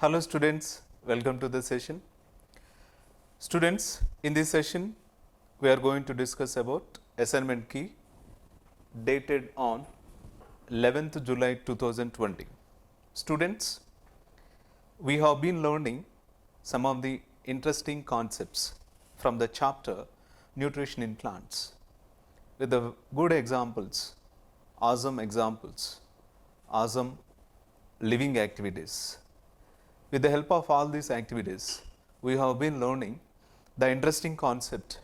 Hello students, welcome to the session. Students, in this session we are going to discuss about assignment key dated on 11th July 2020. Students, we have been learning some of the interesting concepts from the chapter Nutrition in Plants with the good examples, awesome living activities. With the help of all these activities, we have been learning the interesting concept,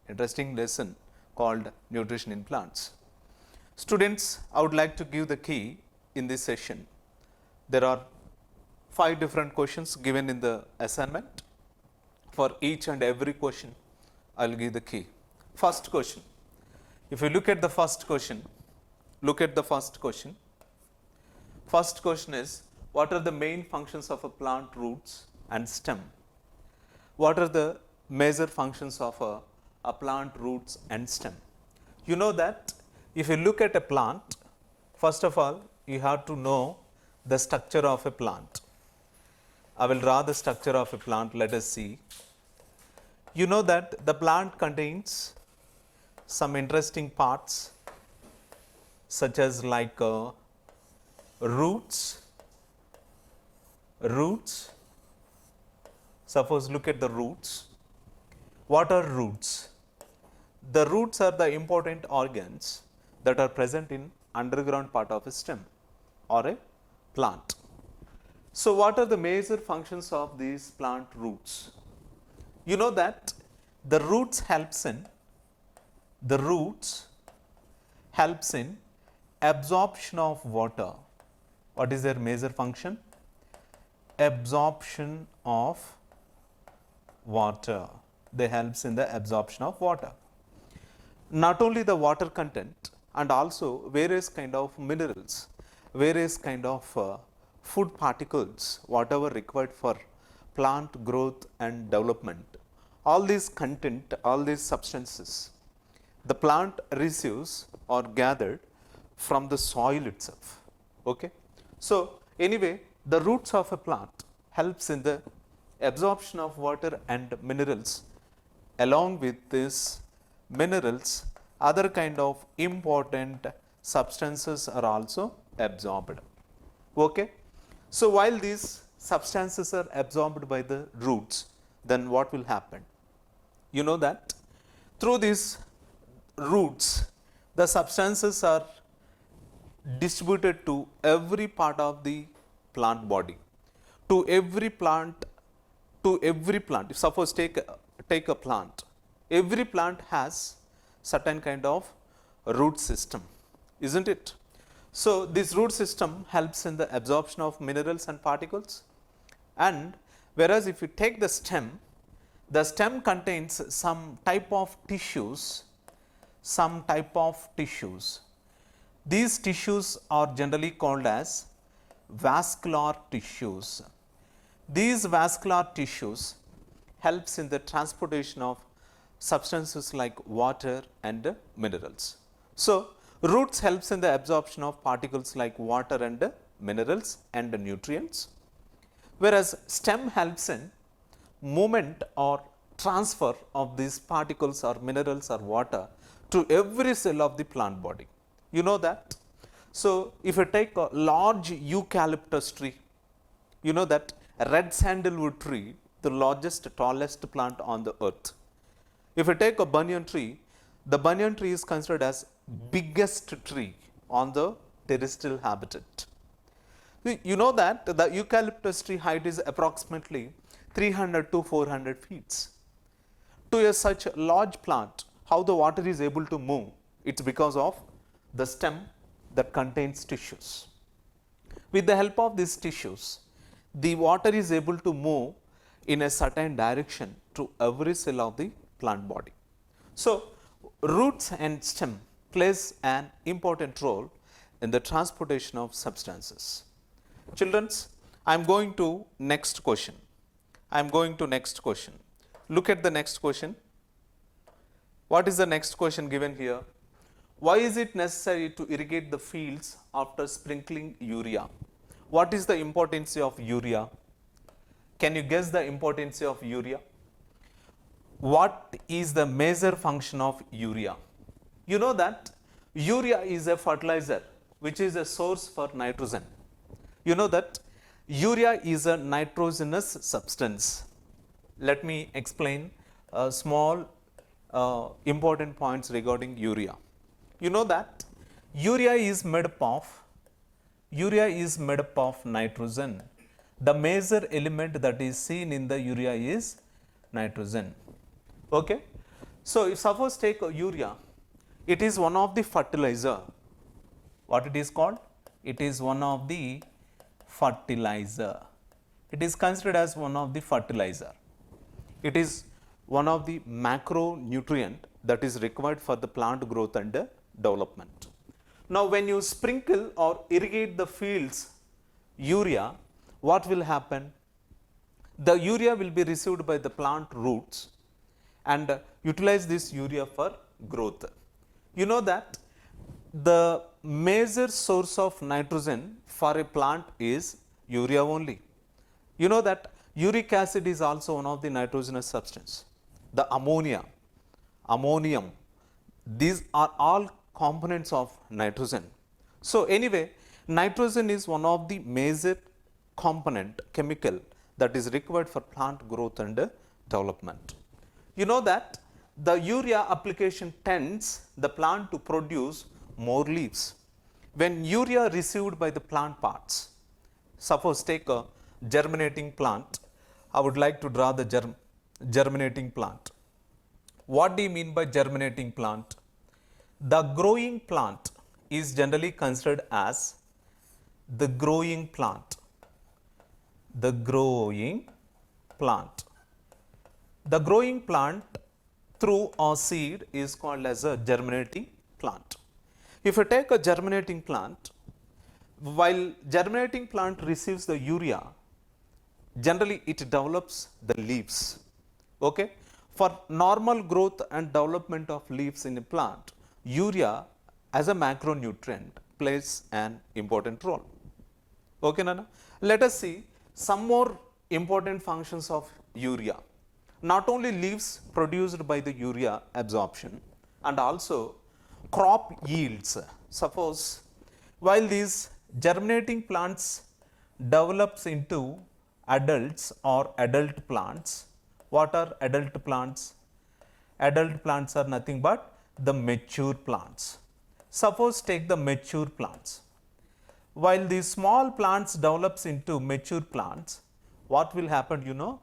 interesting lesson called Nutrition in Plants. Students, I would like to give the key in this session. There are 5 different questions given in the assignment. For each and every question, I will give the key. First question. If you look at the first question, First question is, what are the main functions of a plant roots and stem? What are the major functions of a plant roots and stem? You know that if you look at a plant, first of all, you have to know the structure of a plant. I will draw the structure of a plant, let us see. You know that the plant contains some interesting parts such as like roots. Suppose look at the roots. What are roots? The roots are the important organs that are present in underground part of a stem or a plant. So what are the major functions of these plant roots? You know that the roots helps in absorption of water. What is their major function? Absorption of water. They helps in the absorption of water. Not only the water content and also various kind of minerals, various kind of food particles, whatever required for plant growth and development. All these content, all these substances, the plant receives or gathered from the soil itself. Okay. So anyway, the roots of a plant helps in the absorption of water and minerals. Along with this minerals, other kind of important substances are also absorbed. Okay. So while these substances are absorbed by the roots, then what will happen? You know that through these roots, the substances are distributed to every part of the plant body. To every plant, if suppose take a plant, every plant has certain kind of root system, isn't it? So this root system helps in the absorption of minerals and particles. And whereas if you take the stem contains some type of tissues. These tissues are generally called as vascular tissues. These vascular tissues helps in the transportation of substances like water and minerals. So roots helps in the absorption of particles like water and minerals and nutrients, whereas stem helps in movement or transfer of these particles or minerals or water to every cell of the plant body. You know that. So if you take a large eucalyptus tree, you know that red sandalwood tree, the largest, tallest plant on the earth. If you take a banyan tree, the banyan tree is considered as biggest tree on the terrestrial habitat. You know that the eucalyptus tree height is approximately 300 to 400 feet. To such a large plant, how the water is able to move? It's because of the stem that contains tissues. With the help of these tissues, the water is able to move in a certain direction to every cell of the plant body. So roots and stem plays an important role in the transportation of substances. Children, I am going to next question. Look at the next question. What is the next question given here? Why is it necessary to irrigate the fields after sprinkling urea? What is the importance of urea? Can you guess the importance of urea? What is the major function of urea? You know that urea is a fertilizer which is a source for nitrogen. You know that urea is a nitrogenous substance. Let me explain small important points regarding urea. You know that urea is made up of nitrogen. The major element that is seen in the urea is nitrogen. Okay. So, if suppose take urea, it is one of the fertilizer. What it is called? It is one of the fertilizer. It is considered as one of the fertilizer. It is one of the macronutrient that is required for the plant growth and development. Now, when you sprinkle or irrigate the fields urea, what will happen? The urea will be received by the plant roots and utilize this urea for growth. You know that the major source of nitrogen for a plant is urea only. You know that uric acid is also one of the nitrogenous substance. The ammonium, these are all components of nitrogen. So, anyway, nitrogen is one of the major component chemical that is required for plant growth and development. You know that the urea application tends the plant to produce more leaves. When urea received by the plant parts, suppose take a germinating plant, I would like to draw the germinating plant. What do you mean by germinating plant? The growing plant is generally considered as the growing plant. The growing plant. The growing plant through a seed is called as a germinating plant. If you take a germinating plant, while germinating plant receives the urea, generally it develops the leaves. Okay? For normal growth and development of leaves in a plant, urea as a macronutrient plays an important role. Okay, Nana? Let us see some more important functions of urea. Not only leaves produced by the urea absorption and also crop yields. Suppose while these germinating plants develops into adults or adult plants, what are adult plants? Adult plants are nothing but the mature plants. Suppose take the mature plants. While these small plants develops into mature plants, what will happen, you know?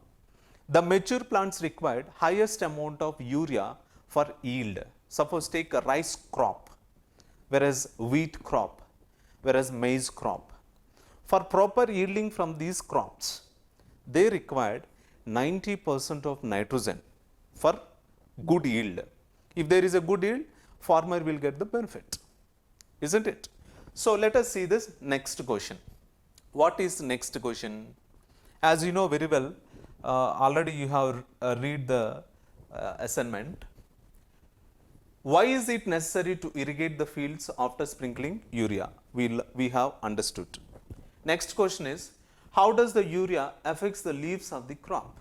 The mature plants required highest amount of urea for yield. Suppose take a rice crop, whereas wheat crop, whereas maize crop. For proper yielding from these crops, they required 90% of nitrogen for good yield. If there is a good yield, farmer will get the benefit, isn't it? So, let us see this next question. What is next question? As you know very well, already you have read the assignment. Why is it necessary to irrigate the fields after sprinkling urea? We have understood. Next question is, how does the urea affects the leaves of the crop?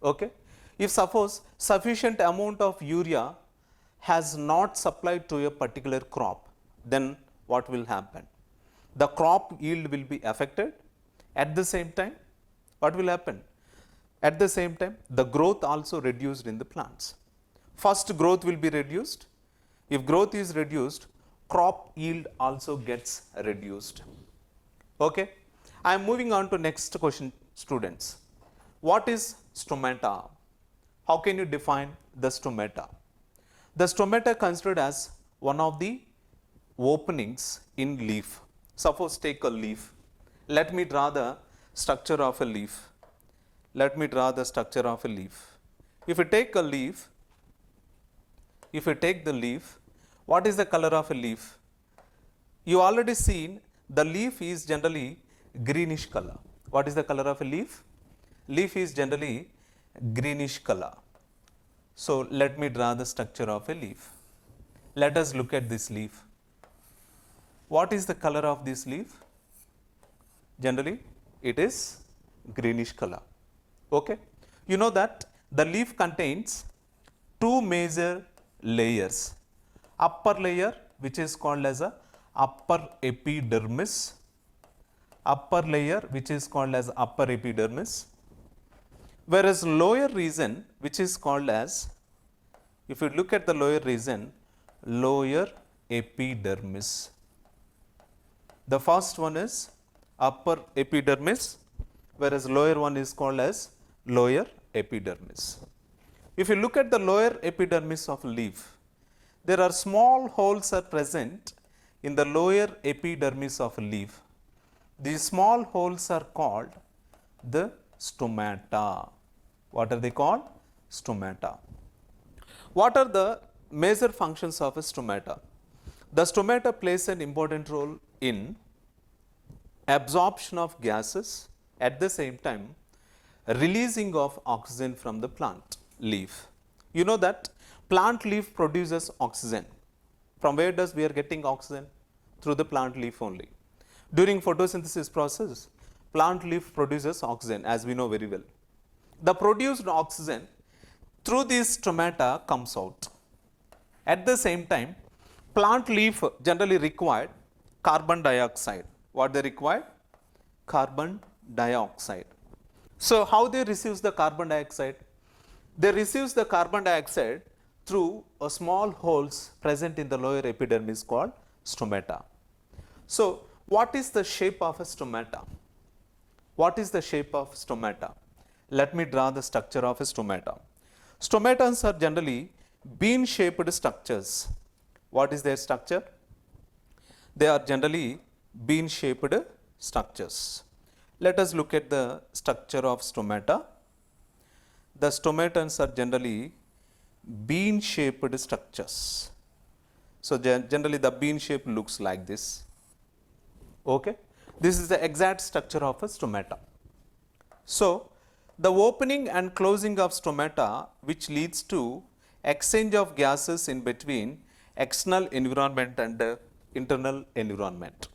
Okay. If suppose sufficient amount of urea has not supplied to a particular crop, then what will happen? The crop yield will be affected. At the same time, what will happen? At the same time, the growth also reduced in the plants. First, growth will be reduced. If growth is reduced, crop yield also gets reduced. Okay. I am moving on to next question, students. What is stomata? How can you define the stomata? The stomata considered as one of the openings in leaf. Suppose take a leaf. Let me draw the structure of a leaf. Let me draw the structure of a leaf. If you take a leaf, if you take the leaf, what is the color of a leaf? You already seen the leaf is generally greenish color. What is the color of a leaf? Leaf is generally greenish color. So, let me draw the structure of a leaf. Let us look at this leaf. What is the color of this leaf? Generally, it is greenish color. Okay. You know that the leaf contains two major layers. Upper layer, which is called as a upper epidermis, upper layer which is called as upper epidermis, whereas lower region which is called as, if you look at the lower region, lower epidermis. The first one is upper epidermis, whereas lower one is called as lower epidermis. If you look at the lower epidermis of leaf, there are small holes are present in the lower epidermis of leaf. These small holes are called the stomata. What are they called? Stomata. What are the major functions of a stomata? The stomata plays an important role in absorption of gases, at the same time releasing of oxygen from the plant leaf. You know that plant leaf produces oxygen. From where does we are getting oxygen? Through the plant leaf only. During photosynthesis process, plant leaf produces oxygen, as we know very well. The produced oxygen through these stomata comes out. At the same time, plant leaf generally required carbon dioxide. What they require? Carbon dioxide. So, how they receive the carbon dioxide? They receive the carbon dioxide through a small holes present in the lower epidermis called stomata. So, what is the shape of a stomata? What is the shape of stomata? Let me draw the structure of a stomata. Stomatans are generally bean shaped structures. What is their structure? They are generally bean shaped structures. Let us look at the structure of stomata. The stomatans are generally bean shaped structures. So, generally the bean shape looks like this. Okay. This is the exact structure of a stomata. So, the opening and closing of stomata, which leads to exchange of gases in between external environment and internal environment.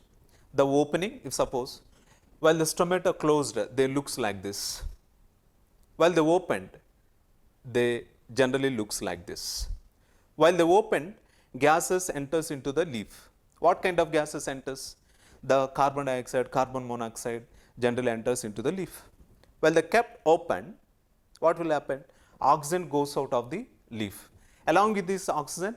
The opening, if suppose while the stomata closed, they looks like this. While they opened, they generally looks like this. While they opened, gases enters into the leaf. What kind of gases enters? The carbon dioxide, carbon monoxide generally enters into the leaf. While they kept open, what will happen? Oxygen goes out of the leaf. Along with this oxygen,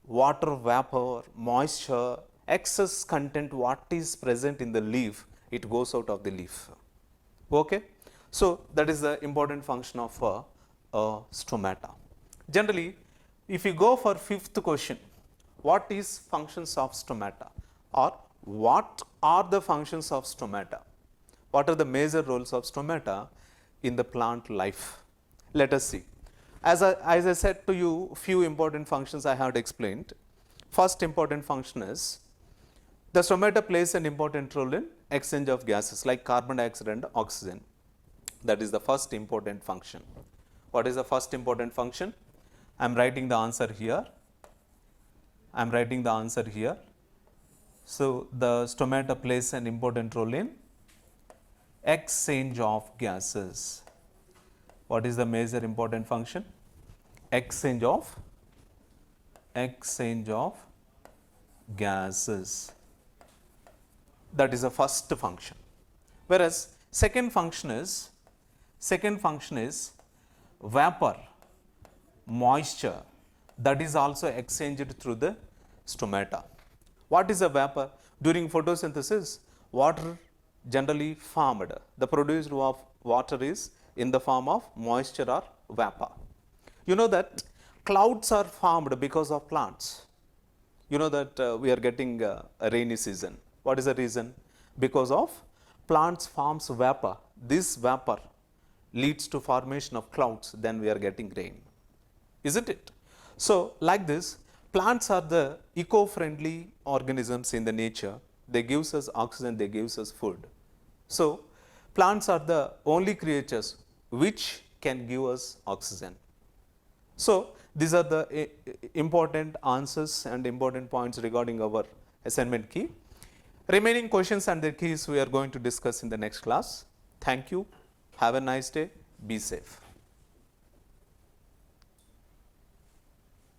water vapor, moisture, excess content what is present in the leaf, it goes out of the leaf. Okay. So, that is the important function of stomata. Generally, if you go for fifth question, what is functions of stomata, or what are the functions of stomata? What are the major roles of stomata in the plant life? Let us see. As I said to you, few important functions I have explained. First important function is the stomata plays an important role in exchange of gases like carbon dioxide and oxygen. That is the first important function. What is the first important function? I am writing the answer here. I am writing the answer here. So, the stomata plays an important role in exchange of gases. What is the major important function? Exchange of gases. That is the first function. Whereas second function is vapor, moisture, that is also exchanged through the stomata. What is a vapor? During photosynthesis, water generally formed. The produced of water is in the form of moisture or vapor. You know that clouds are formed because of plants. You know that we are getting a rainy season. What is the reason? Because of plants forms vapor. This vapor leads to formation of clouds, then we are getting rain. Isn't it? So, like this, plants are the eco-friendly organisms in the nature. They gives us oxygen, they gives us food. So, plants are the only creatures which can give us oxygen. So, these are the important answers and important points regarding our assignment key. Remaining questions and their keys we are going to discuss in the next class. Thank you. Have a nice day. Be safe.